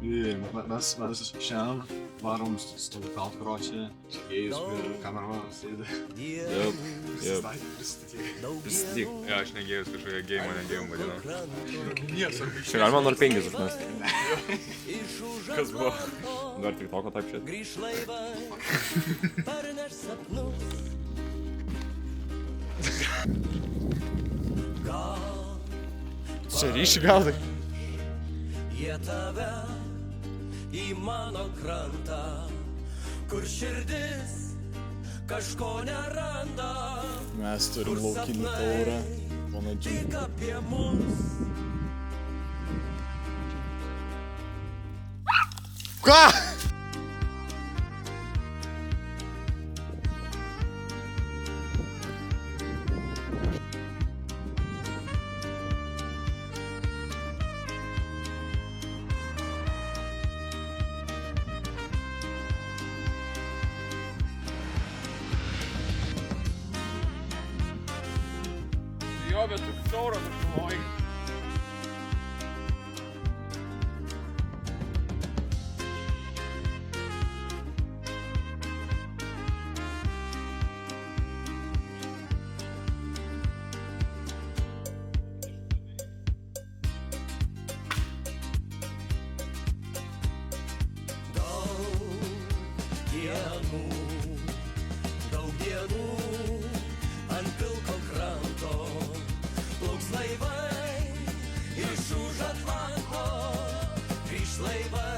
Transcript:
Mes šiandien varom stovyklaut Kroatijoj, Sergejus prie kameros sėdi. Pristatyk. Jo, aš negėjus kažkokią geimą, negėjom vadinau. Čia galima 0,5 užmesti. Kas buvo? Dar tik toko taip šit. Čia ryšį gaudai. Jie tave į mano krantą, kur širdis kažko neranda. Mes turim laukinį taurą. Mano Tik džiūgį. apie mus. Ką? Jo, bet tu siauras aš galvoju. Daug dienų ant pilko kranto plauks laivai iš už Atlanto, grįš laivai